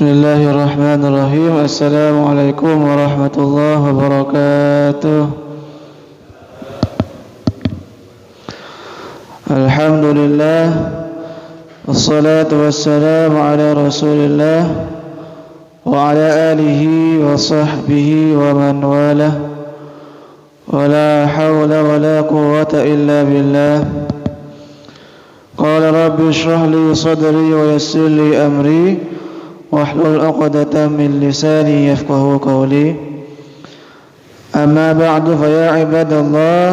Bismillahirrahmanirrahim. Assalamualaikum warahmatullahi wabarakatuh. Alhamdulillah, wassalatu wassalamu ala rasulillah wa ala alihi wa sahbihi wa man walah. Wa la hawla wa la quwwata illa billah. Qala rabbi shrah li sadri wa yassir li amri wahlul 'uqdatam min lisani yafqahu qawli. Amma ba'du, fa ya ibadallah,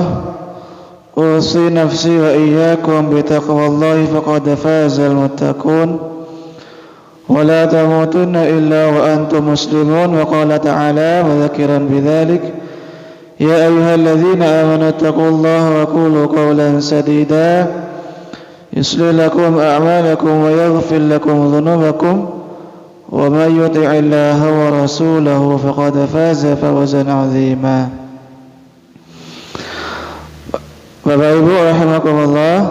usi nafsi wa iyyakum bi taqwallahi faqad fazal muttaqun wa la tamutunna illa wa antum muslimun. Wa qala ta'ala mudzakiran bidzalik, ya ayyuhalladzina amanu taqullaha wa qulu qawlan sadida yuslih lakum a'malakum wa yaghfir lakum dhunubakum wa may yuti'illaha wa rasulahu faqad faza fawzan 'azima. Bapak Ibu rahimakumullah,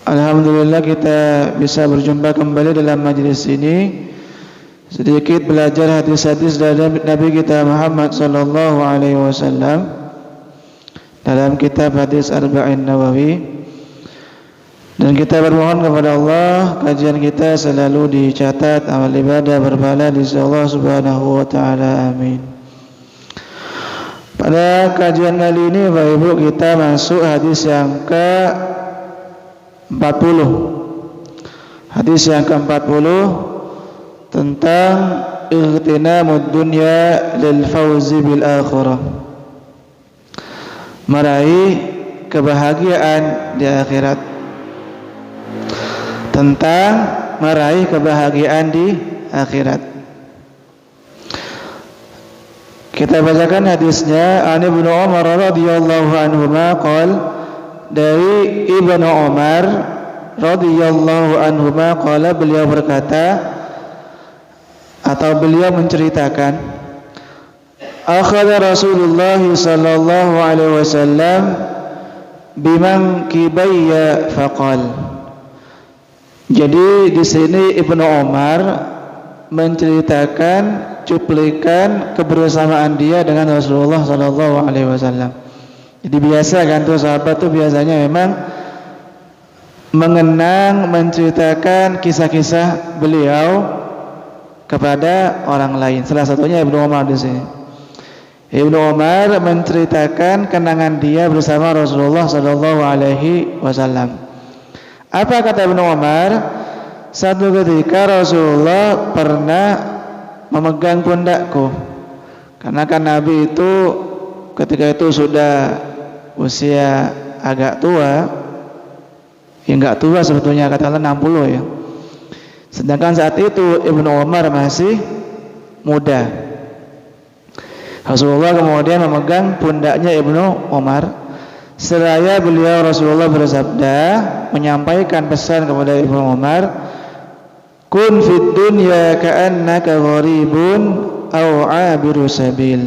alhamdulillah kita bisa berjumpa kembali dalam majelis ini, sedikit belajar hadis-hadis dari Nabi kita Muhammad sallallahu alaihi wasallam dalam kitab hadis Arba'in Nawawi. Dan kita bermohon kepada Allah, kajian kita selalu dicatat amal ibadah berpahala di sisi Allah Subhanahu wa taala. Amin. Pada kajian kali ini Bapak Ibu, kita masuk hadis yang ke-40. Hadis yang ke-40 tentang ightinamud dunya lil fawzi bil akhirah. Meraih kebahagiaan di akhirat. Tentang meraih kebahagiaan di akhirat. Kita bacakan hadisnya. An Ibnu Umar radhiyallahu anhuma qala, dari Ibnu Umar radhiyallahu anhuma qala, beliau berkata atau beliau menceritakan, akhadha Rasulullah sallallahu alaihi wasallam biman kibayya faqala. Jadi di sini Ibnu Umar menceritakan cuplikan kebersamaan dia dengan Rasulullah sallallahu alaihi wasallam. Jadi biasa kan tuh sahabat tuh biasanya memang mengenang, menceritakan kisah-kisah beliau kepada orang lain. Salah satunya Ibnu Umar di sini. Ibnu Umar menceritakan kenangan dia bersama Rasulullah sallallahu alaihi wasallam. Apa kata Ibnu Umar? Satu ketika Rasulullah pernah memegang pundakku. Karena kan Nabi itu ketika itu sudah usia agak tua. Ya enggak tua sebetulnya, katakanlah 60 ya. Sedangkan saat itu Ibnu Umar masih muda. Rasulullah kemudian memegang pundaknya Ibnu Umar. Seraya beliau Rasulullah bersabda, menyampaikan pesan kepada Ibnu Umar, kun fid dunya ka'annaka gharibun aw 'abiru sabil.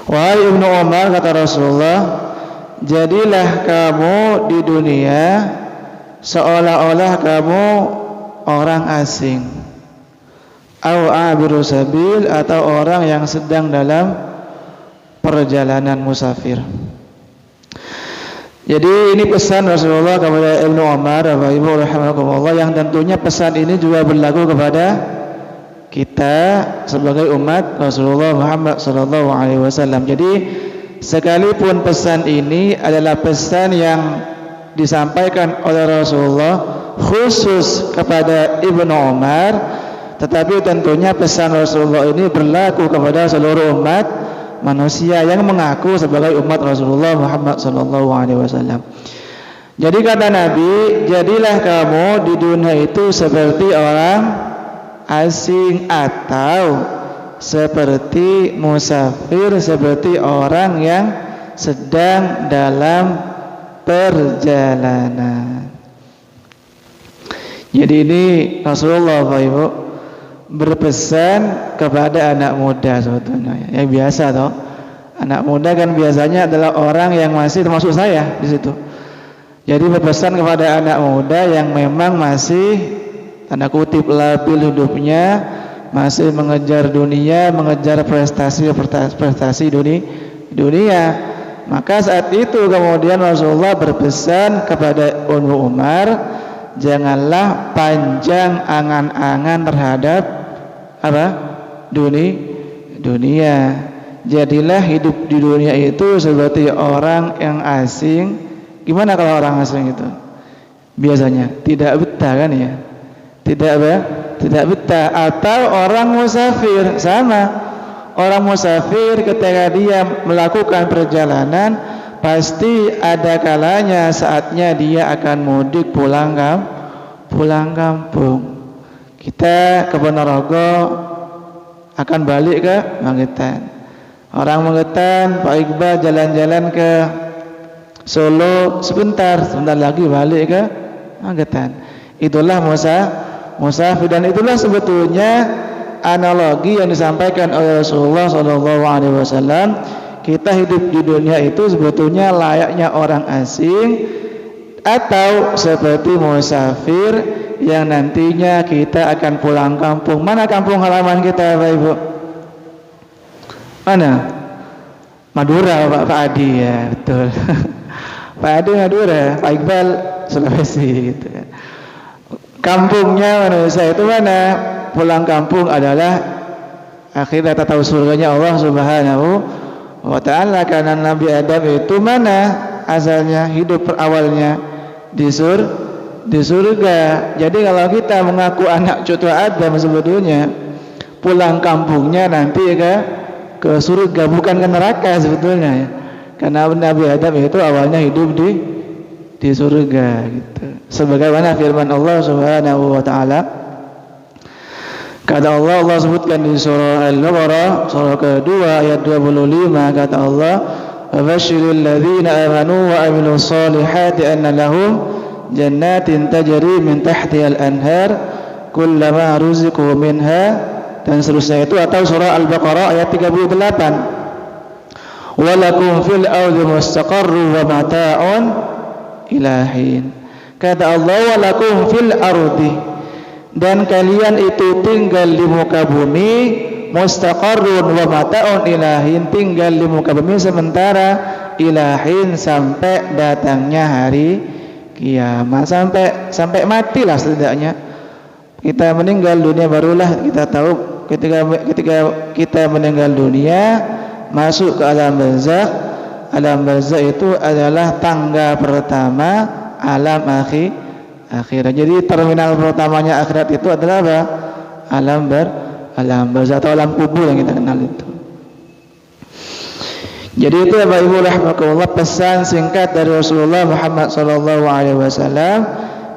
Wahai Ibnu Umar, kata Rasulullah, jadilah kamu di dunia seolah-olah kamu orang asing, aw 'abiru sabil, atau orang yang sedang dalam perjalanan musafir. Jadi ini pesan Rasulullah kepada Ibnu Umar, Bapak Ibu rahimakumullah, yang tentunya pesan ini juga berlaku kepada kita sebagai umat Rasulullah Muhammad sallallahu alaihi wasallam. Jadi sekalipun pesan ini adalah pesan yang disampaikan oleh Rasulullah khusus kepada Ibnu Umar, tetapi tentunya pesan Rasulullah ini berlaku kepada seluruh umat manusia yang mengaku sebagai umat Rasulullah Muhammad sallallahu alaihi wasallam. Jadi kata Nabi, jadilah kamu di dunia itu seperti orang asing atau seperti musafir, seperti orang yang sedang dalam perjalanan. Jadi ini Rasulullah Bapak Ibu berpesan kepada anak muda sebetulnya. Yang biasa toh, anak muda kan biasanya adalah orang yang masih, termasuk saya di situ. Jadi berpesan kepada anak muda yang memang masih tanda kutip labil hidupnya, masih mengejar dunia, mengejar prestasi dunia. Maka saat itu kemudian Rasulullah berpesan kepada Ummu Umar, janganlah panjang angan-angan terhadap apa? Dunia. Jadilah hidup di dunia itu seperti orang yang asing. Gimana kalau orang asing itu? Biasanya tidak betah kan ya? Tidak betah. Atau orang musafir, sama. Orang musafir ketika dia melakukan perjalanan, pasti ada kalanya saatnya dia akan mudik pulang kampung. Kita ke Ponorogo akan balik ke Magetan. Orang Magetan, Pak Iqbal jalan-jalan ke Solo sebentar lagi balik ke Magetan. Itulah musafir, dan itulah sebetulnya analogi yang disampaikan oleh Rasulullah SAW. Kita hidup di dunia itu sebetulnya layaknya orang asing atau seperti musafir yang nantinya kita akan pulang kampung. Mana kampung halaman kita, Bapak Ibu? Mana? Madura, Pak Adi, ya betul. Pak Adi Madura, Pak Iqbal Sulawesi gitu ya. Kampungnya manusia itu mana? Pulang kampung adalah akhirat atau surganya Allah Subhanahu wa ta'ala. Karena Nabi Adam itu mana asalnya, hidup awalnya di surga. Jadi kalau kita mengaku anak cucu Adam, sebetulnya pulang kampungnya nanti ke surga, bukan ke neraka sebetulnya ya. Karena Nabi Adam itu awalnya hidup di surga gitu. Sebagaimana firman Allah Subhanahu wa ta'ala, kata Allah sebutkan di surah Al-Baqarah surah kedua ayat 25, kata Allah, "Fabasyiril ladzina amanu wa amilus solihati anna lahum jannatin tajri min tahtihal anhar kullama ruziqu minha," dan seterusnya itu. Atau surah Al-Baqarah ayat 38, "Walakum fil ardi mustaqarrun wa mata'un ila hin." Kata Allah, "Walakum fil ardi," dan kalian itu tinggal di muka bumi, mustaqarrun wa mata'un ilahin, tinggal di muka bumi sementara, ilahin sampai datangnya hari kiamat, sampai matilah setidaknya. Kita meninggal dunia barulah kita tahu ketika kita meninggal dunia masuk ke alam barzakh. Alam barzakh itu adalah tangga pertama alam akhirat. Jadi terminal pertamanya akhirat itu adalah apa? Alam barzakh atau alam kubur yang kita kenal itu. Jadi itu Bapak Ibu rahimakumullah, pesan singkat dari Rasulullah Muhammad SAW.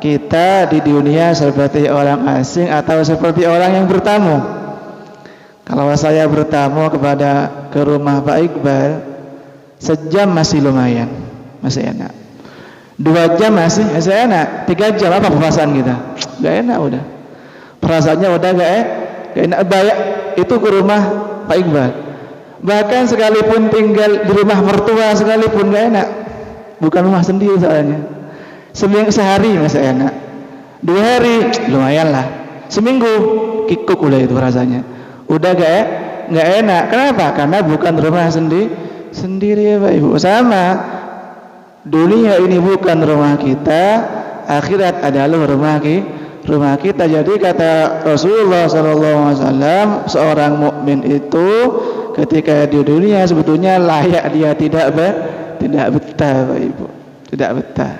Kita di dunia seperti orang asing atau seperti orang yang bertamu. Kalau saya bertamu ke rumah Pak Iqbal, sejam masih lumayan, masih enak. 2 jam masih enak. 3 jam apa perasaan kita? Gak enak udah. Perasaannya udah gak enak. Banyak itu ke rumah Pak Iqbal. Bahkan sekalipun tinggal di rumah mertua sekalipun gak enak. Bukan rumah sendiri soalnya. Sehari masih enak. 2 hari lumayan lah. Seminggu kikuk udah itu rasanya. Udah gak enak. Kenapa? Karena bukan rumah sendiri ya Pak Ibu. Sama. Dunia ini bukan rumah kita, akhirat adalah rumah kita. Jadi kata Rasulullah SAW, seorang mukmin itu ketika di dunia sebetulnya layak dia tidak betah, Pak Ibu, tidak betah,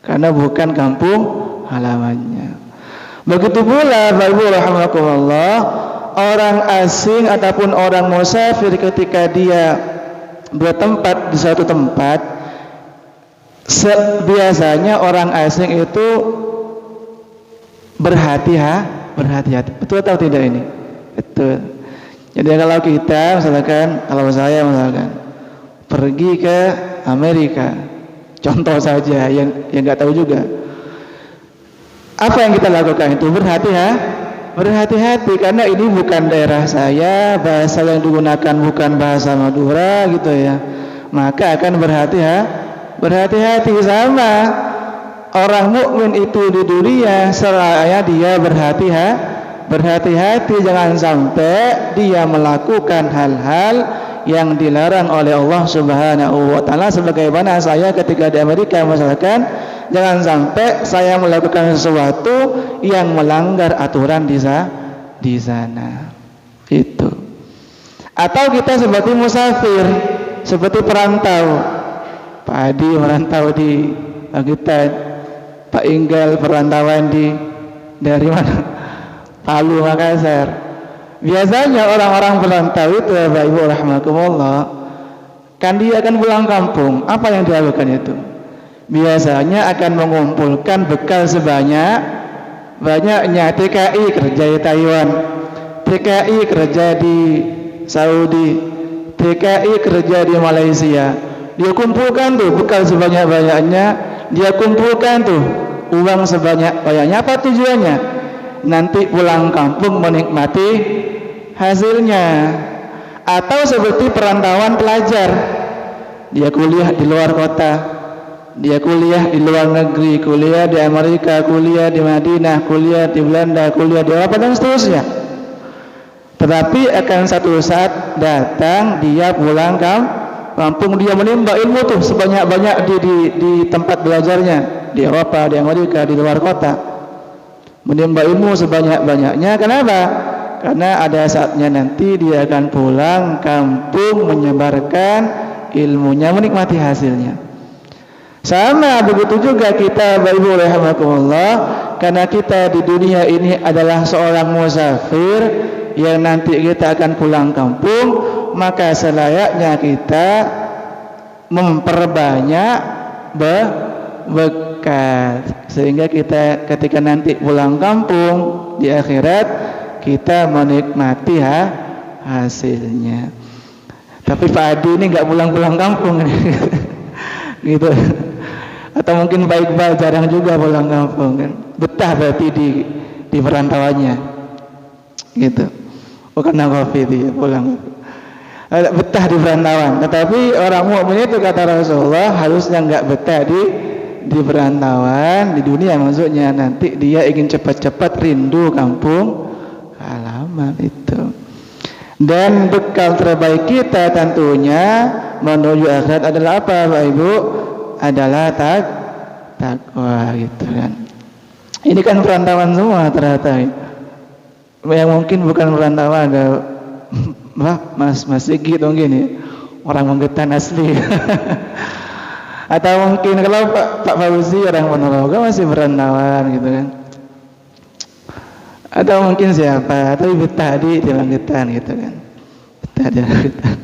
karena bukan kampung halamannya. Begitu pula Pak Ibu rahimakumullah, orang asing ataupun orang musafir ketika dia bertempat di suatu tempat, biasanya orang asing itu berhati-hati. Betul atau tidak ini? Betul. Jadi kalau kita kalau saya pergi ke Amerika, contoh saja yang nggak tahu juga, apa yang kita lakukan itu berhati-hati karena ini bukan daerah saya, bahasa yang digunakan bukan bahasa Madura gitu ya, maka akan berhati-hati. Sama orang mukmin itu di dunia seraya dia berhati-hati jangan sampai dia melakukan hal-hal yang dilarang oleh Allah Subhanahu wa taala. Sebagaimana saya ketika di Amerika misalkan, jangan sampai saya melakukan sesuatu yang melanggar aturan di sana. Itu. Atau kita seperti musafir, seperti perantau. Pak Adi merantau di Pakitan, Pak Inggal perantauan dari mana? Palu, Makassar. Biasanya orang-orang perantau itu, Bapak Ibu rahimakumullah, kan dia akan pulang kampung. Apa yang dia lakukan itu? Biasanya akan mengumpulkan bekal banyaknya. TKI kerja di Taiwan, TKI kerja di Saudi, TKI kerja di Malaysia. Dia kumpulkan tuh bekal sebanyak-banyaknya, dia kumpulkan tuh uang sebanyak-banyaknya. Apa tujuannya? Nanti pulang kampung menikmati hasilnya. Atau seperti perantauan pelajar, dia kuliah di luar kota, dia kuliah di luar negeri, kuliah di Amerika, kuliah di Madinah, kuliah di Belanda, kuliah di Eropa dan seterusnya. Tetapi akan satu saat datang dia pulang kampung, dia menimba ilmu tuh sebanyak-banyak di tempat belajarnya, di Eropa, di Amerika, di luar kota. Menimba ilmu sebanyak-banyaknya. Kenapa? Karena ada saatnya nanti dia akan pulang kampung menyebarkan ilmunya, menikmati hasilnya. Sama begitu juga kita, Bapak Ibu rahimakumullah, karena kita di dunia ini adalah seorang musafir yang nanti kita akan pulang kampung, maka selayaknya kita memperbanyak bekal sehingga kita ketika nanti pulang kampung di akhirat kita menikmati hasilnya. Tapi Pak Adi ini nggak pulang-pulang kampung gitu. Atau mungkin Pak Iqbal jarang juga pulang kampung kan. Betah berarti di perantauannya gitu. Bukan kopi dia pulang. Betah di perantauan. Tetapi orang mukmin itu kata Rasulullah harusnya nggak betah di perantauan, di dunia maksudnya. Nanti dia ingin cepat-cepat rindu kampung halaman itu. Dan bekal terbaik kita tentunya menuju akhirat adalah apa, Bapak Ibu? Adalah takwa gitu kan. Ini kan perantauan semua ternyata. Yang mungkin bukan perantauan ada Mas Sigit mungkin ya, orang Menggetan asli. Atau mungkin kalau Pak Fauzi orang Ponorogo masih perantauan gitu kan. Atau mungkin siapa, tapi betah di Menggetan gitu kan. Betah di Menggetan.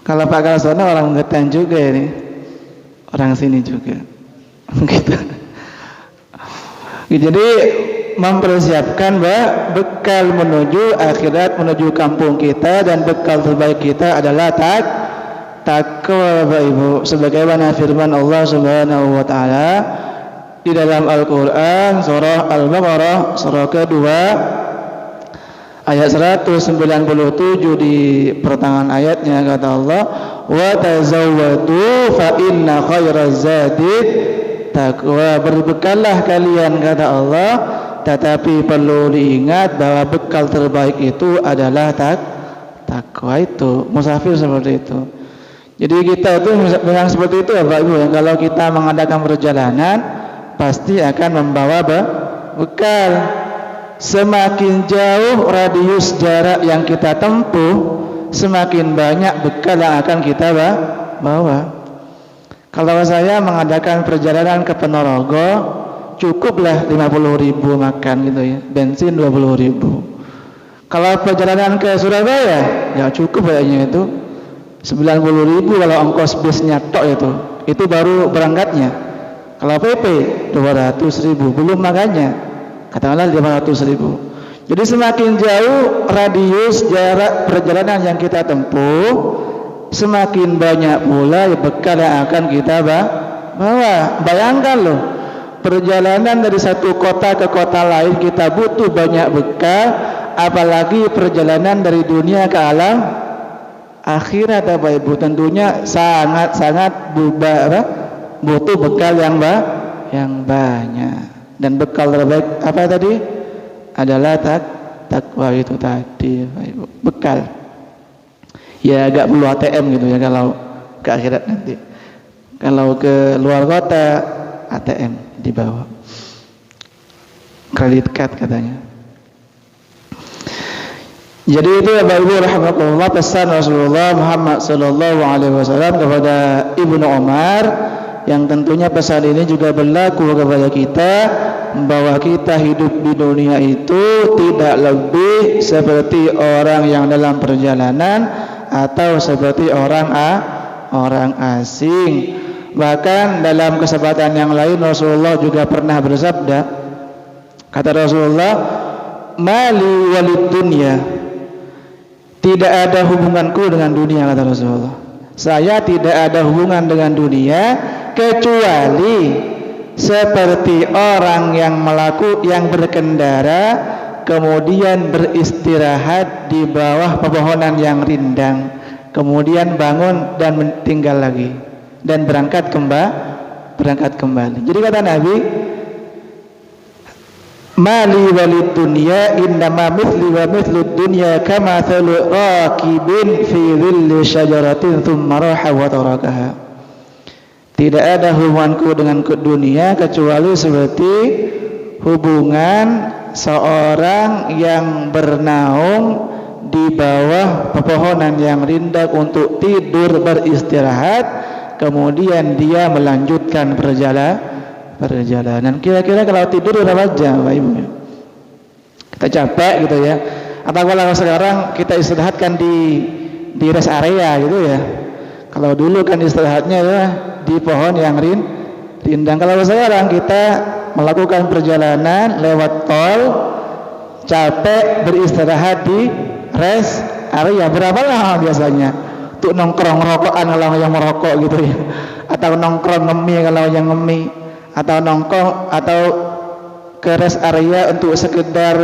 Kalau Pak Kalsona orang Menggetan juga ini, orang sini juga. Gitu. Jadi mempersiapkan bekal menuju akhirat, menuju kampung kita, dan bekal terbaik kita adalah takwa, Bapak Ibu. Sebagaimana firman Allah Subhanahu wa taala di dalam Al-Qur'an surah Al-Baqarah surah kedua ayat 197 di pertengahan ayatnya kata Allah, wa tazawwadu fa inna khairaz zadi taqwa. Berbekallah kalian kata Allah, tetapi perlu diingat bahwa bekal terbaik itu adalah takwa. Itu musafir seperti itu. Jadi kita itu memang seperti itu ya Bapak Ibu, yang kalau kita mengadakan perjalanan pasti akan membawa bekal. Semakin jauh radius jarak yang kita tempuh, semakin banyak bekal yang akan kita bawa. Kalau saya mengadakan perjalanan ke Ponorogo, cukuplah 50.000 makan gitu ya, bensin 20.000. Kalau perjalanan ke Surabaya, ya cukup kayaknya itu 90.000 kalau ongkos busnya tok itu baru berangkatnya. Kalau PP 200.000 belum makannya, katakanlah 500.000. Jadi semakin jauh radius jarak perjalanan yang kita tempuh, semakin banyak pula bekal yang akan kita bawa. Bayangkan loh, perjalanan dari satu kota ke kota lain kita butuh banyak bekal, apalagi perjalanan dari dunia ke alam akhirat, Bapak Ibu. Tentunya sangat-sangat butuh bekal yang Yang banyak. Dan bekal terbaik apa tadi? Adalah takwa itu tadi, Ibu. Bekal. Ya agak perlu ATM gitu ya kalau ke akhirat nanti. Kalau ke luar kota ATM dibawa. Kredit card katanya. Jadi itu ya Bapak Ibu rahimakumullah pesan Rasulullah Muhammad sallallahu alaihi wasallam kepada Ibnu Umar, yang tentunya pesan ini juga berlaku kepada kita, bahwa kita hidup di dunia itu tidak lebih seperti orang yang dalam perjalanan atau seperti orang asing. Bahkan dalam kesempatan yang lain Rasulullah juga pernah bersabda, kata Rasulullah, mali walid dunya, tidak ada hubunganku dengan dunia, kata Rasulullah. Saya tidak ada hubungan dengan dunia kecuali seperti orang yang berkendara kemudian beristirahat di bawah pepohonan yang rindang, kemudian bangun dan tinggal lagi dan berangkat kembali. Jadi kata Nabi, mali walid dunya innama mithli wa mithlud dunya kama thalu raqibin fi dhilli syajaratin thumma raha wa tarakaha. Tidak ada hubunganku dengan dunia kecuali seperti hubungan seorang yang bernaung di bawah pepohonan yang rindang untuk tidur beristirahat, kemudian dia melanjutkan perjalanan. Kira-kira kalau tidur berapa jam, Pak Ibu? Kita capek gitu ya. Atau kalau sekarang kita istirahatkan di rest area gitu ya. Kalau dulu kan istirahatnya ya di pohon yang rindang. Kalau sekarang kita melakukan perjalanan lewat tol, capek beristirahat di rest area. Berapa lama biasanya? Untuk nongkrong rokokan kalau yang merokok gitu ya. Atau nongkrong ngemi kalau yang ngemi. Atau nongkrong atau ke rest area untuk sekedar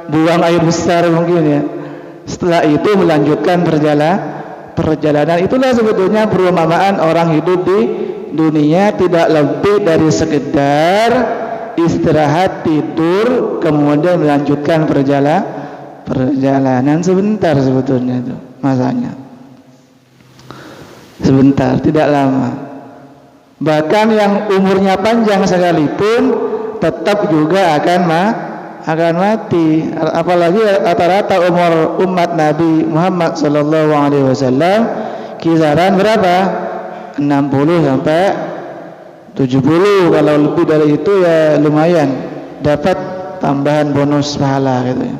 buang air besar mungkin ya. Setelah itu melanjutkan perjalanan. Itulah sebetulnya perumpamaan orang hidup di dunia, tidak lebih dari sekedar istirahat, tidur, kemudian melanjutkan perjalanan sebentar sebetulnya itu masanya. Sebentar, tidak lama. Bahkan yang umurnya panjang sekalipun tetap juga akan mati. Apalagi rata-rata umur umat Nabi Muhammad sallallahu alaihi wasallam kisaran berapa? 60 sampai 70. Kalau lebih dari itu ya lumayan dapat tambahan bonus pahala gitu ya.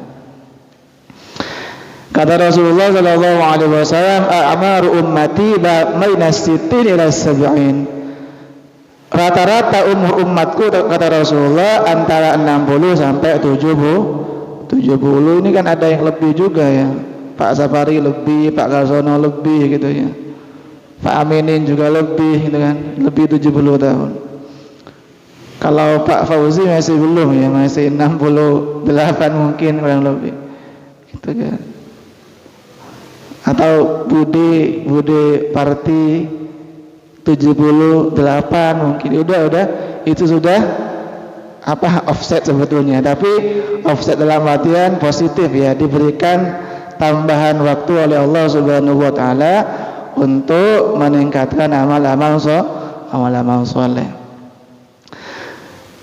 Kata Rasulullah sallallahu alaihi wasallam, a'maru ummati baina 60 ila 70. Rata-rata umur umatku, kata Rasulullah, antara 60 sampai 70. Ini kan ada yang lebih juga ya. Pak Safari lebih, Pak Karsono lebih gitu ya. Pak Aminin juga lebih gitu kan, lebih 70 tahun. Kalau Pak Fauzi masih belum ya, masih 68 mungkin kurang lebih. Gitu kan. Atau Bude Parti 78 mungkin. Udah itu sudah offset sebetulnya, tapi offset dalam artian positif ya, diberikan tambahan waktu oleh Allah Subhanahu wa taala untuk meningkatkan amal-amal soleh.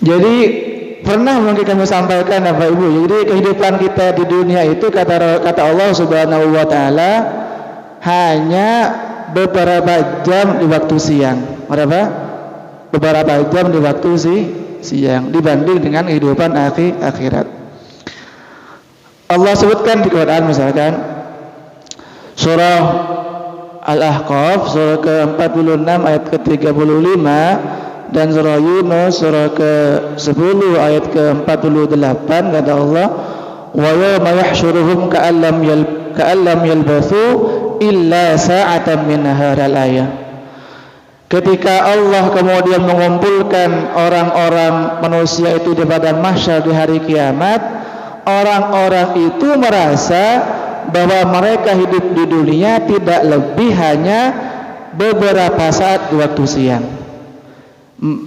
Jadi pernah mungkin kami sampaikan Bapak Ibu, jadi kehidupan kita di dunia itu kata Allah Subhanahu wa taala hanya beberapa jam di waktu siang. Beberapa jam di waktu siang dibanding dengan kehidupan akhirat. Allah sebutkan di Quran misalkan surah Al-Ahqaf surah ke-46 ayat ke-35 dan surah Yunus surah ke-10 ayat ke-48, kata Allah, wa yawma yahsyuruhum ka'allam yalbathu illa sa'atan min naharil ayah. Ketika Allah kemudian mengumpulkan orang-orang manusia itu di padang mahsyar di hari kiamat, orang-orang itu merasa bahwa mereka hidup di dunia tidak lebih hanya beberapa saat di waktu siang.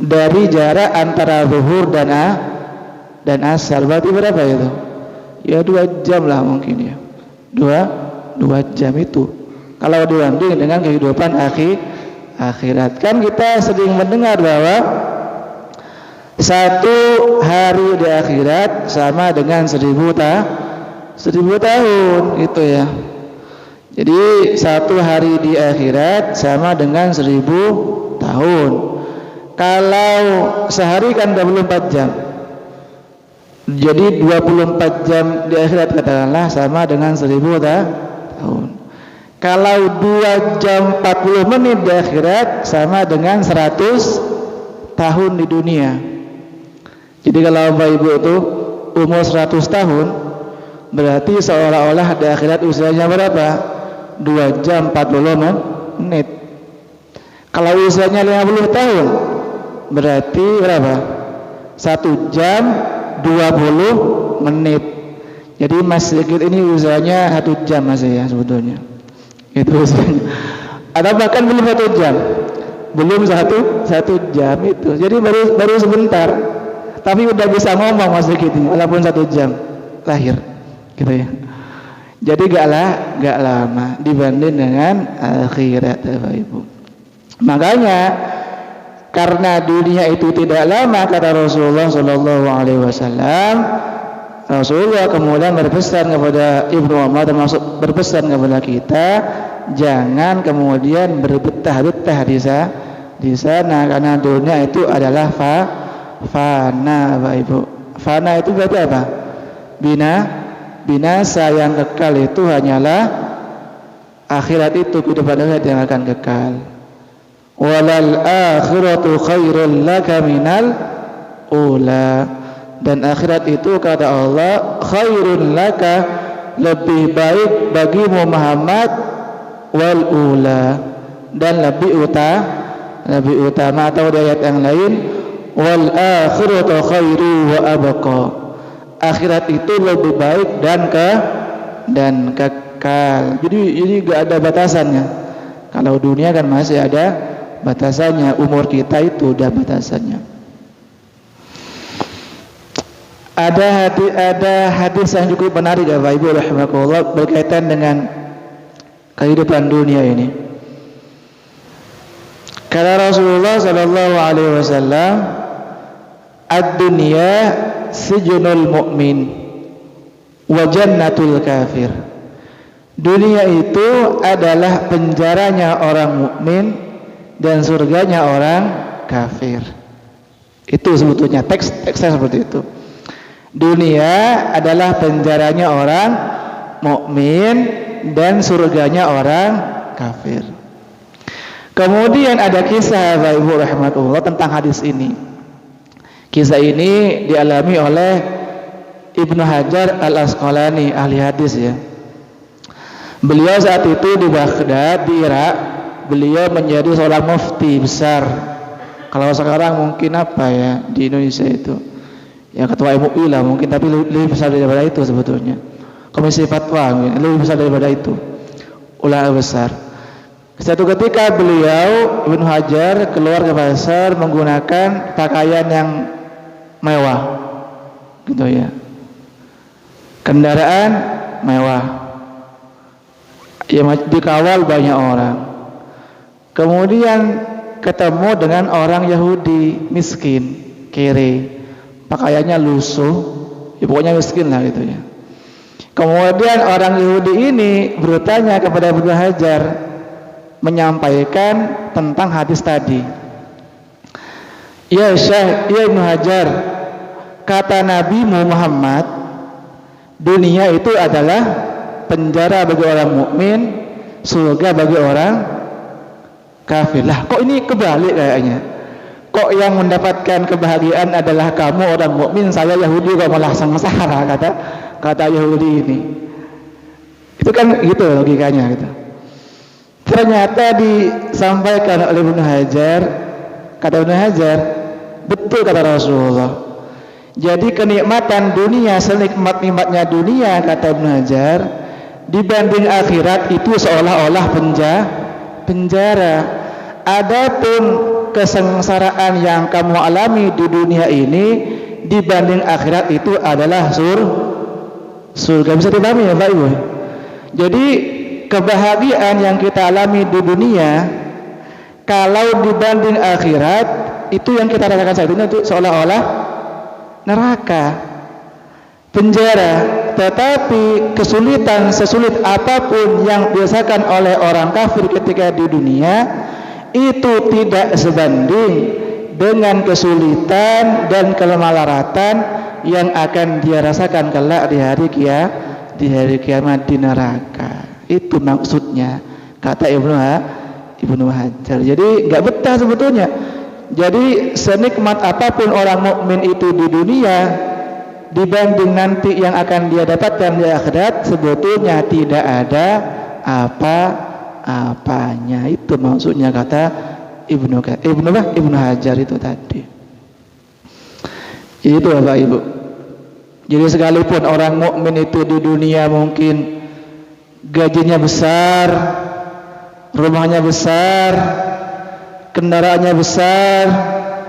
dari jarak antara zuhur dan asar. Berarti berapa itu? Ya 2 jam lah mungkin ya. 2 jam itu. Kalau dibanding dengan kehidupan akhirat. Kan kita sering mendengar bahwa 1 hari di akhirat sama dengan 1000 tahun gitu ya. Jadi 1 hari di akhirat sama dengan 1000 tahun. Kalau sehari kan 24 jam. Jadi 24 jam di akhirat katakanlah sama dengan 1000 tahun. Kalau 2 jam 40 menit di akhirat sama dengan 100 tahun di dunia. Jadi kalau Bapak Ibu itu umur 100 tahun, berarti seolah-olah di akhirat usianya berapa? 2 jam 40 menit. Kalau usianya 50 tahun, berarti berapa? 1 jam 20 menit. Jadi Mas Sigit ini usianya 1 jam masih ya sebetulnya. Itu usianya. Atau bahkan belum 1 jam. Belum satu jam itu. Jadi baru sebentar. Tapi udah bisa ngomong Mas Sigit ini, walaupun 1 jam lahir. Gitu ya. Jadi gak lama dibanding dengan akhirat Bapak Ibu. Makanya karena dunia itu tidak lama kata Rasulullah Shallallahu Alaihi Wasallam, Rasulullah kemudian berpesan kepada Ibnu Umar, termasuk berpesan kepada kita, jangan kemudian berbetah-betah di sana karena dunia itu adalah fana Bapak Ibu. Fana itu berarti apa? Binasa. Yang kekal itu hanyalah akhirat, itu kehidupan akhirat yang akan kekal. Walal akhiratu khairul laka minal ula. Dan akhirat itu kata Allah khairul laka, lebih baik bagimu Muhammad, wal ula, dan lebih utama. Atau di ayat yang lain wal akhiratu khairu wa abqa, akhirat itu lebih baik dan kekal. Jadi gak ada batasannya. Kalau dunia kan masih ada batasannya, umur kita itu udah batasannya. Ada hadis yang cukup menarik ya Bapak Ibu rahimakumullah berkaitan dengan kehidupan dunia ini. Kata Rasulullah sallallahu alaihi wasallam, ad-dunya sijnul mu'min wa jannatul kafir. Dunia itu adalah penjaranya orang mukmin dan surganya orang kafir. Itu sebetulnya teksnya seperti itu. Dunia adalah penjaranya orang mukmin dan surganya orang kafir. Kemudian ada kisah Bapak Ibu rahimakumullah tentang hadis ini. Kisah ini dialami oleh Ibnu Hajar Al-Asqalani, ahli hadis ya. Beliau saat itu di Baghdad, di Irak. Beliau menjadi seorang mufti besar. Kalau sekarang mungkin apa ya di Indonesia itu, ya ketua MUI lah mungkin, tapi lebih besar daripada itu sebetulnya. Komisi Fatwa mungkin lebih besar daripada itu. Ulama besar. Suatu ketika beliau Ibnu Hajar keluar ke pasar menggunakan pakaian yang mewah, gitu ya. Kendaraan mewah, ya dikawal banyak orang. Kemudian ketemu dengan orang Yahudi miskin, kere, pakaiannya lusuh, ya pokoknya miskin lah gitu ya. Kemudian orang Yahudi ini bertanya kepada Ibnu Hajar, menyampaikan tentang hadis tadi. Ya Syekh, ya Ibnu Hajar, kata Nabi Muhammad, dunia itu adalah penjara bagi orang mukmin, surga bagi orang kafir. Lah kok ini kebalik kayaknya? Kok yang mendapatkan kebahagiaan adalah kamu orang mukmin, saya Yahudi kok malah sengsara, kata Yahudi ini. Itu kan gitu logikanya gitu. Ternyata disampaikan oleh Ibnu Hajar, kata Ibnu Hajar, betul kata Rasulullah. Jadi kenikmatan dunia, senikmat-nikmatnya dunia kata Ibnu Hajar, dibanding akhirat itu seolah-olah penjara. Adapun kesengsaraan yang kamu alami di dunia ini dibanding akhirat itu adalah surga. Bisa dipahami ya Pak Ibu? Jadi kebahagiaan yang kita alami di dunia kalau dibanding akhirat itu yang kita rasakan saat ini itu seolah-olah neraka, penjara. Tetapi kesulitan sesulit apapun yang dirasakan oleh orang kafir ketika di dunia itu tidak sebanding dengan kesulitan dan kemalaratan yang akan dia rasakan kelak di hari kiamat di neraka. Itu maksudnya kata Ibnu Hajar. Jadi nggak betah sebetulnya. Jadi senikmat apapun orang mukmin itu di dunia dibanding nanti yang akan dia dapatkan di akhirat sebetulnya tidak ada apa-apanya. Itu maksudnya kata Ibnu Hajar itu tadi. Itu Bapak Ibu. Jadi sekalipun orang mukmin itu di dunia mungkin gajinya besar, rumahnya besar, kendaraannya besar,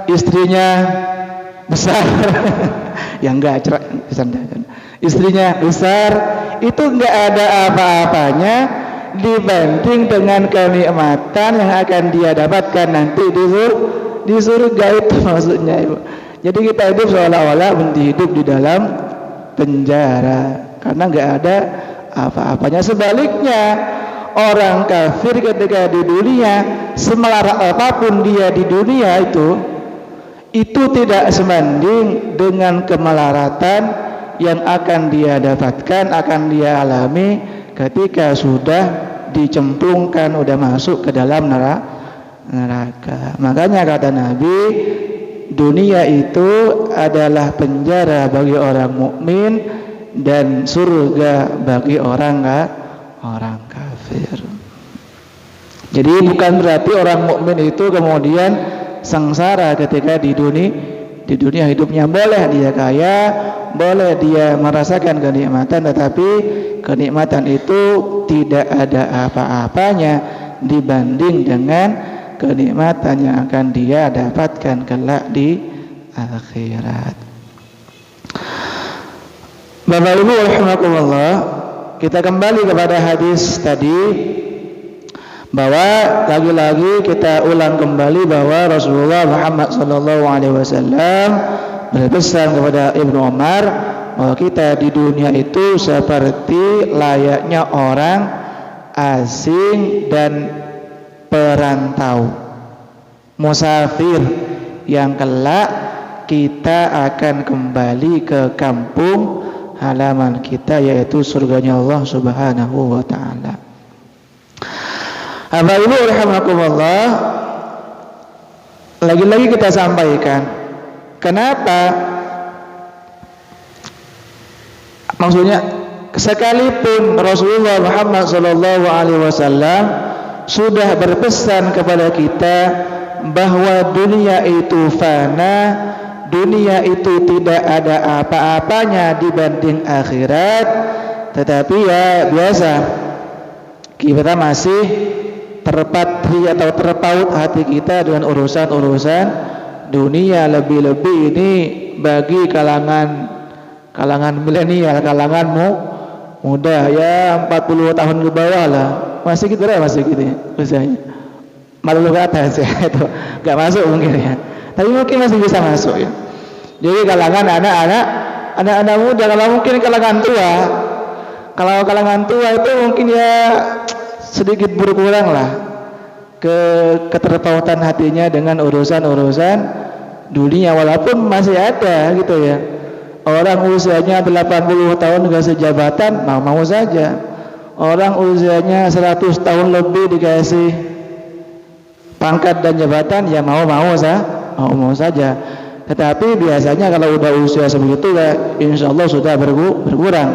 istrinya besar ya enggak istrinya besar, itu enggak ada apa-apanya dibanding dengan kenikmatan yang akan dia dapatkan nanti di surga. Itu maksudnya Ibu. Jadi kita hidup seolah-olah hidup di dalam penjara karena enggak ada apa-apanya. Sebaliknya orang kafir ketika di dunia semelarat apapun dia di dunia itu tidak sebanding dengan kemelaratan yang akan dia dapatkan, akan dia alami ketika sudah dicemplungkan, sudah masuk ke dalam neraka. Makanya kata Nabi, dunia itu adalah penjara bagi orang mukmin dan surga bagi orang kafir. Jadi bukan berarti orang mukmin itu kemudian sengsara ketika di dunia hidupnya. Boleh dia kaya, boleh dia merasakan kenikmatan, tetapi kenikmatan itu tidak ada apa-apanya dibanding dengan kenikmatan yang akan dia dapatkan kelak di akhirat. Bapak Ibu rahimakumullah, kita kembali kepada hadis tadi, bahwa lagi-lagi kita ulang kembali bahwa Rasulullah Muhammad SAW berpesan kepada Ibnu Umar bahwa kita di dunia itu seperti layaknya orang asing dan perantau, musafir yang kelak kita akan kembali ke kampung halaman kita, yaitu surganya Allah Subhanahu wa ta'ala. Bapak Ibu rahimakumullah, lagi-lagi kita sampaikan kenapa, maksudnya sekalipun Rasulullah Muhammad SAW sudah berpesan kepada kita bahwa dunia itu fana, dunia itu tidak ada apa-apanya dibanding akhirat, tetapi ya biasa kita masih terpatri atau terpaut hati kita dengan urusan-urusan dunia, lebih-lebih ini bagi kalangan milenial, kalangan muda ya 40 tahun ke bawah lah, masih gitu ya usianya malu ke atas ya, itu nggak masuk mungkin ya, tapi mungkin masih bisa masuk ya. Jadi kalangan anak-anak muda, kalau mungkin kalangan tua, kalau kalangan tua itu mungkin ya sedikit berkurang lah keterpautan hatinya dengan urusan-urusan dunia, walaupun masih ada gitu ya. Orang usianya 80 tahun dikasih jabatan mau saja, orang usianya 100 tahun lebih dikasih pangkat dan jabatan ya mau saja. Tetapi biasanya kalau udah usia sebegitu ya insya Allah sudah berkurang.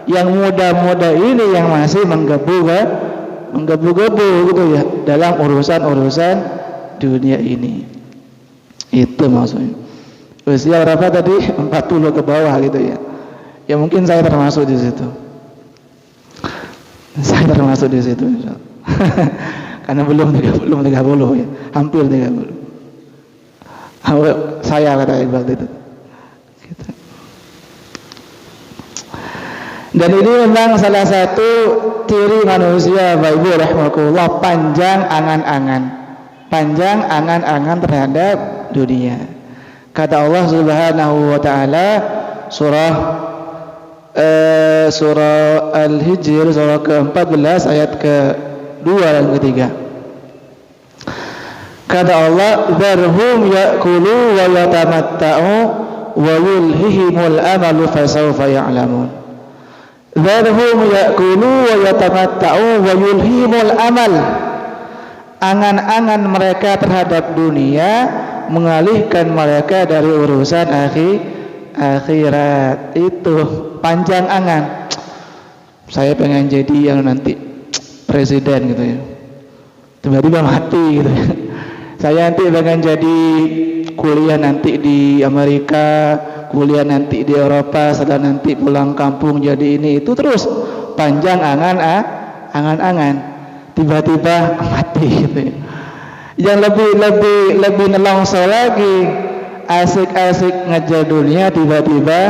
Yang muda-muda ini yang masih menggebu-gebu gitu ya dalam urusan-urusan dunia ini. Itu maksudnya. Usia berapa tadi? 40 ke bawah gitu ya. Ya mungkin saya termasuk di situ. Karena belum 30 ya, hampir 30. Saya kata Iqbal itu. Gitu. Dan ini memang salah satu ciri manusia, Bapak Ibu rahimakumullah, panjang angan-angan. Panjang angan-angan terhadap dunia. Kata Allah Subhanahu wa taala surah Al-Hijr surah ke-14 ayat ke-2 dan ke-3. Kata Allah, "Dzarhum ya'kulu wa yatamatta'u wa yulhihimul amalu fasawfa ya'lamun." Dzarhum ya'kulu wa yatamatta'u wa yulhihimul amal. Angan-angan mereka terhadap dunia mengalihkan mereka dari urusan akhirat. Itu panjang angan. Saya pengen jadi yang nanti presiden gitu ya. Tiba-tiba mati gitu ya. Saya nanti pengen jadi kuliah nanti di Amerika, kuliah nanti di Eropa, setelah nanti pulang kampung jadi ini itu terus panjang angan-angan. Tiba-tiba mati gitu ya. Yang lebih nelongso lagi, asik-asik ngejar dunia tiba-tiba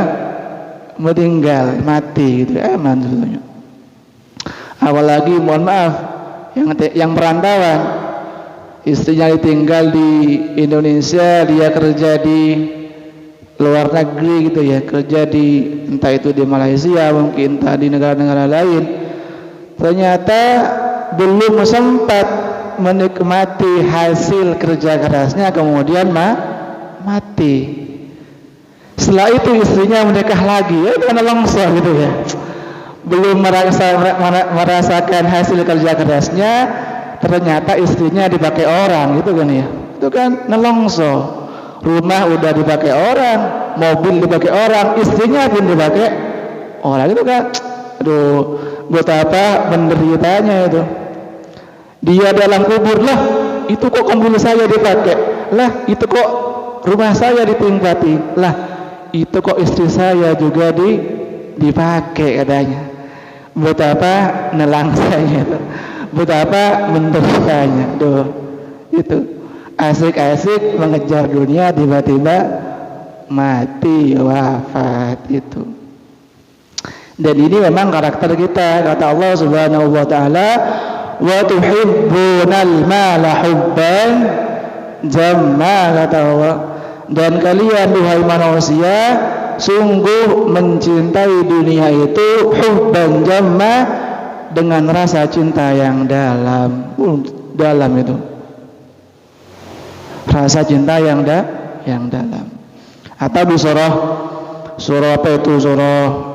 meninggal, mati gitu. Sebetulnya. Apalagi mohon maaf yang perantauan, istrinya ditinggal di Indonesia, dia kerja di luar negeri gitu ya, kerja di entah itu di Malaysia, mungkin entah di negara-negara lain. Ternyata belum sempat menikmati hasil kerja kerasnya, kemudian mati. Setelah itu istrinya menikah lagi, ya karena longsor gitu ya. Belum merasakan hasil kerja kerasnya, ternyata istrinya dipakai orang gitu kan ya. Itu kan nelongso. Rumah udah dipakai orang, mobil dipakai orang, istrinya pun dipakai orang. Itu kan, aduh, buat apa menderitanya itu. Dia dalam kubur, lah itu kok mobil saya dipakai, lah itu kok rumah saya ditempati, lah itu kok istri saya juga dipakai katanya. Buat apa nelangsanya itu, buat apa menderitanya. Duh, itu asik-asik mengejar dunia, tiba-tiba mati, wafat itu. Dan ini memang karakter kita. Kata Allah Subhanahu wa taala, wa tuhibbunal mala hubban jamma, kata Allah, dan kalian duhai manusia sungguh mencintai dunia itu hubban jamma, dengan rasa cinta yang dalam. Dalam itu rasa cinta yang dalam. Atau di surah apa itu, surah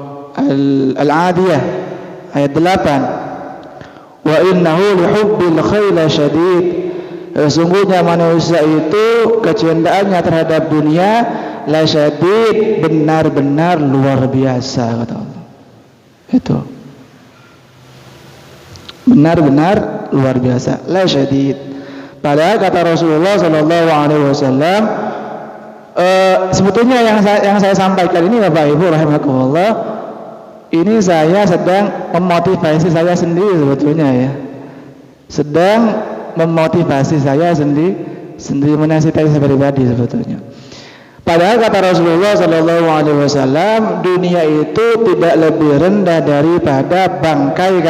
Al-Adiyah ayat 8, wa innahu lihubbil khaila syadid. Sesungguhnya manusia itu kecintaannya terhadap dunia la syadid, benar-benar luar biasa, kata Allah. Itu benar-benar luar biasa, la syadid. Padahal kata Rasulullah sallallahu alaihi wasallam, sebetulnya yang saya sampaikan ini Bapak Ibu rahimakumullah, ini saya sedang memotivasi saya sendiri sebetulnya ya. Sedang memotivasi saya sendiri menasihati saya pribadi sebetulnya. Padahal kata Rasulullah sallallahu alaihi wasallam, dunia itu tidak lebih rendah daripada bangkai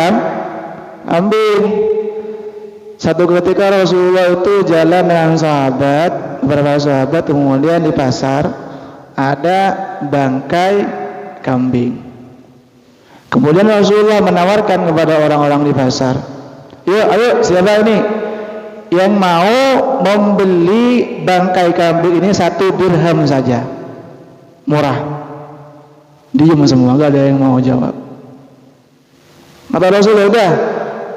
kambing. Satu ketika Rasulullah itu jalan dengan beberapa sahabat, kemudian di pasar ada bangkai kambing. Kemudian Rasulullah menawarkan kepada orang-orang di pasar, ayo siapa ini yang mau membeli bangkai kambing ini 1 dirham saja, murah. Diam semua, gak ada yang mau jawab. Kata Rasulullah, udah,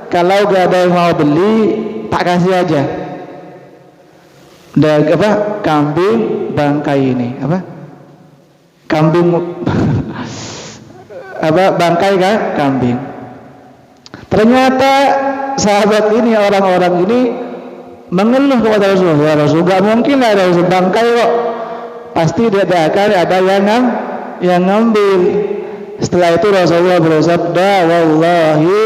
kalau gak ada yang mau beli, tak kasih aja. Udah apa? Kambing bangkai ini apa? Kambing apa? Bangkai kan? Kambing. Ternyata sahabat ini, orang-orang ini mengeluh kepada Rasulullah. Rasulullah, gak mungkin ada bangkai kok. Pasti tidak akan ada yang ngambil. Setelah itu Rasulullah bersabda, wallahi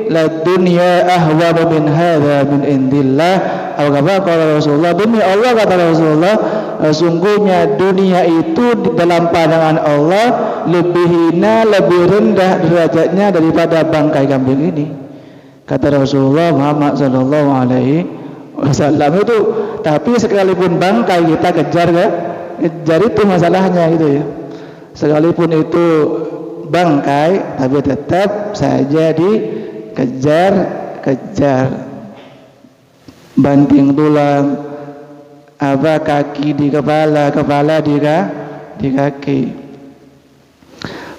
la dunya ahwanu min hadza min indillah. Kalau Rasulullah, demi Allah kata Rasulullah, sungguhnya dunia itu di dalam pandangan Allah lebih hina, lebih rendah derajatnya daripada bangkai kambing ini, kata Rasulullah Muhammad sallallahu alaihi wasallam itu. Tapi sekalipun bangkai kita kejar ya, kejar itu masalahnya gitu ya. Sekalipun itu bangkai tapi tetap saja dikejar, banting tulang, kaki di kepala, kepala di kaki.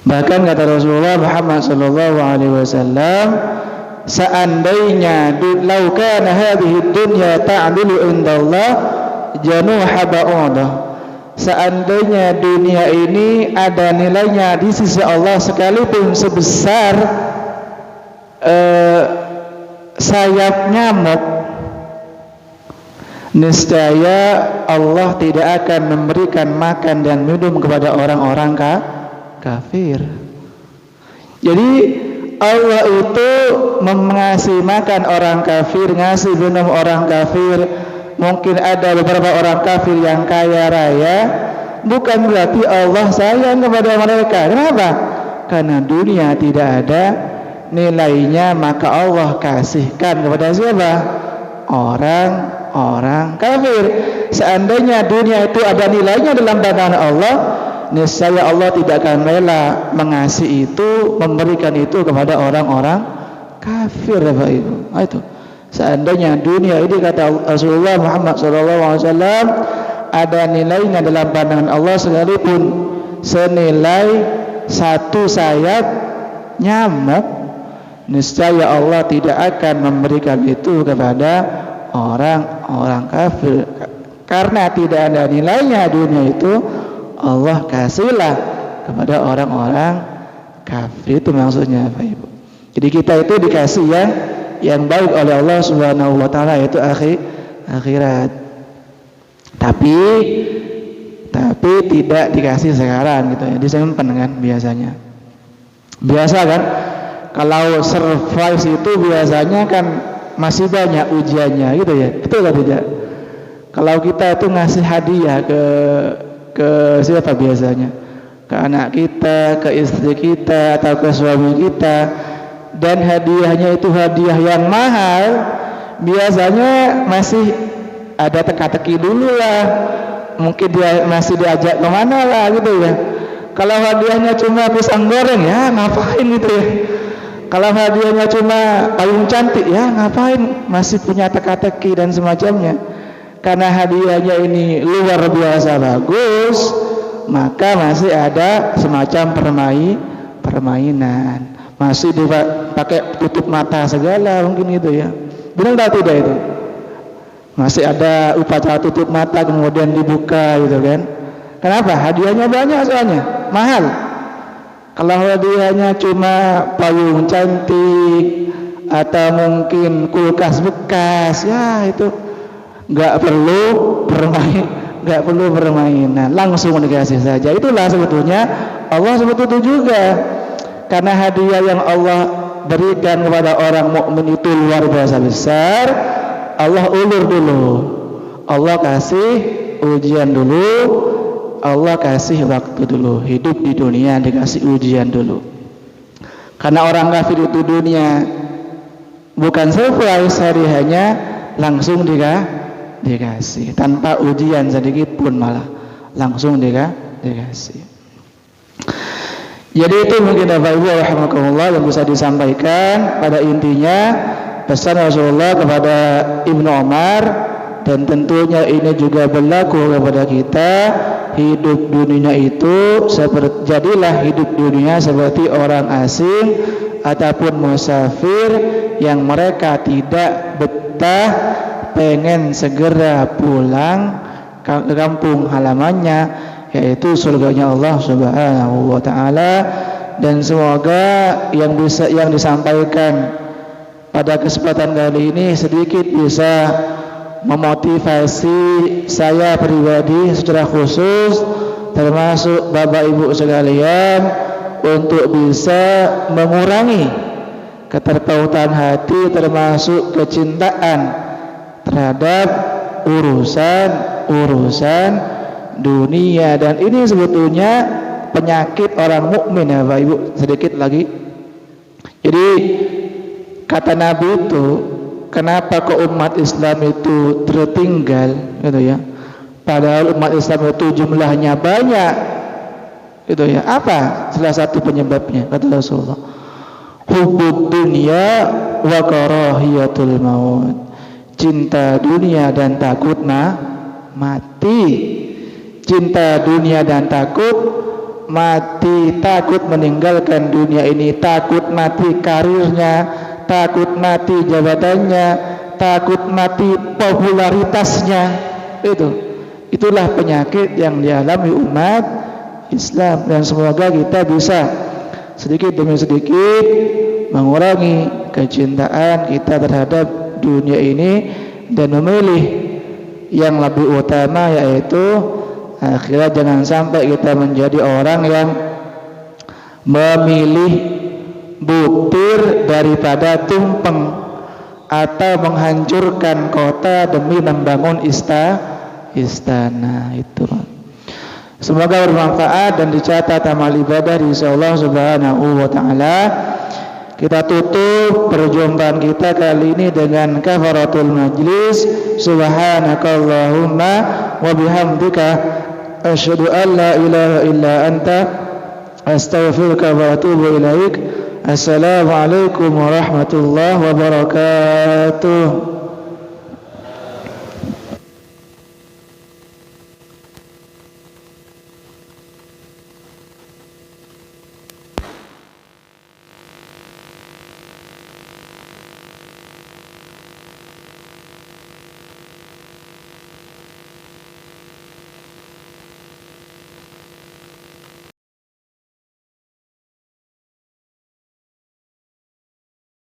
Bahkan kata Rasulullah Muhammad sallallahu alaihi wasallam, seandainya lau kana hadhihi dunya ta'dilu indallah januha ba'udah, seandainya dunia ini ada nilainya di sisi Allah sekalipun sebesar sayap nyamuk, niscaya Allah tidak akan memberikan makan dan minum kepada orang-orang kafir. Jadi Allah itu mengasih makan orang kafir, ngasih minum orang kafir. Mungkin ada beberapa orang kafir yang kaya raya, bukan berarti Allah sayang kepada mereka. Kenapa? Karena dunia tidak ada nilainya, maka Allah kasihkan kepada siapa? Orang kafir. Seandainya dunia itu ada nilainya dalam pandangan Allah, niscaya Allah tidak akan rela mengasih itu, memberikan itu kepada orang-orang kafir, Bapak Ibu. Itu seandainya dunia ini, kata Rasulullah Muhammad SAW, ada nilainya dalam pandangan Allah sekalipun senilai satu sayap nyamuk, niscaya Allah tidak akan memberikan itu kepada orang-orang kafir. Karena tidak ada nilainya dunia itu, Allah kasihlah kepada orang-orang kafir. Itu maksudnya, Pak Ibu. Jadi kita itu dikasih yang baik oleh Allah Subhanahu wa taala, yaitu akhirat. Tapi tidak dikasih sekarang gitu ya, disimpan kan biasanya. Biasa kan kalau survive itu biasanya kan masih banyak ujiannya gitu ya. Betul atau tidak? Kalau kita itu ngasih hadiah ke siapa biasanya? Ke anak kita, ke istri kita, atau ke suami kita, dan hadiahnya itu hadiah yang mahal, biasanya masih ada teka-teki dulu lah, mungkin dia masih diajak kemana lah gitu ya. Kalau hadiahnya cuma pisang goreng, ya ngapain gitu ya. Kalau hadiahnya cuma payung cantik, ya ngapain, masih punya teka-teki dan semacamnya. Karena hadiahnya ini luar biasa bagus, maka masih ada semacam permainan, masih dipakai tutup mata segala mungkin gitu ya. Benar tak tidak itu? Masih ada upacara tutup mata kemudian dibuka gitu kan. Kenapa? Hadiahnya banyak soalnya, mahal. Kalau hadiahnya cuma payung cantik atau mungkin kulkas bekas, ya itu nggak perlu permainan, langsung dikasih saja. Itulah sebetulnya Allah seperti itu juga. Karena hadiah yang Allah berikan kepada orang mukmin itu luar biasa besar, Allah ulur dulu, Allah kasih ujian dulu, Allah kasih waktu dulu. Hidup di dunia dikasih ujian dulu. Karena orang kafir itu dunia bukan surprise, hadiahnya langsung dikasih tanpa ujian sedikit pun, malah langsung dikasih. Jadi itu mungkin Bapak Ibu rahimakumullah yang bisa disampaikan. Pada intinya pesan Rasulullah kepada Ibnu Umar, dan tentunya ini juga berlaku kepada kita. Hidup dunia itu jadilah hidup dunia seperti orang asing ataupun musafir yang mereka tidak betah, pengen segera pulang ke kampung halamannya, yaitu surganya Allah Subhanahu wa taala. Dan semoga yang disampaikan pada kesempatan kali ini sedikit bisa memotivasi saya pribadi secara khusus, termasuk Bapak Ibu sekalian, untuk bisa mengurangi keterkautan hati, termasuk kecintaan terhadap urusan dunia. Dan ini sebetulnya penyakit orang mukmin ya Bapak Ibu. Sedikit lagi. Jadi kata Nabi itu, kenapa kok umat Islam itu tertinggal gitu ya, padahal umat Islam itu jumlahnya banyak gitu ya. Apa salah satu penyebabnya? Kata Rasulullah, hubbud dunya wa karahiyatul maut, cinta dunia dan takut mati. Cinta dunia dan takut mati, takut meninggalkan dunia ini, takut mati karirnya, takut mati jabatannya, takut mati popularitasnya. Itulah penyakit yang dialami umat Islam, dan semoga kita bisa sedikit demi sedikit mengurangi kecintaan kita terhadap dunia ini dan memilih yang lebih utama, yaitu akhirat. Jangan sampai kita menjadi orang yang memilih butir daripada tumpeng, atau menghancurkan kota demi membangun istana. Itu semoga bermanfaat dan dicatat amal ibadah di sisi Allah Subhanahu wa taala. Kita tutup perjumpaan kita kali ini dengan kafaratul majlis. Subhanakallahumma wa bihamdika asyhadu an la ilaha illa anta astaghfiruka wa atubu ilaik. Assalamualaikum warahmatullahi wabarakatuh.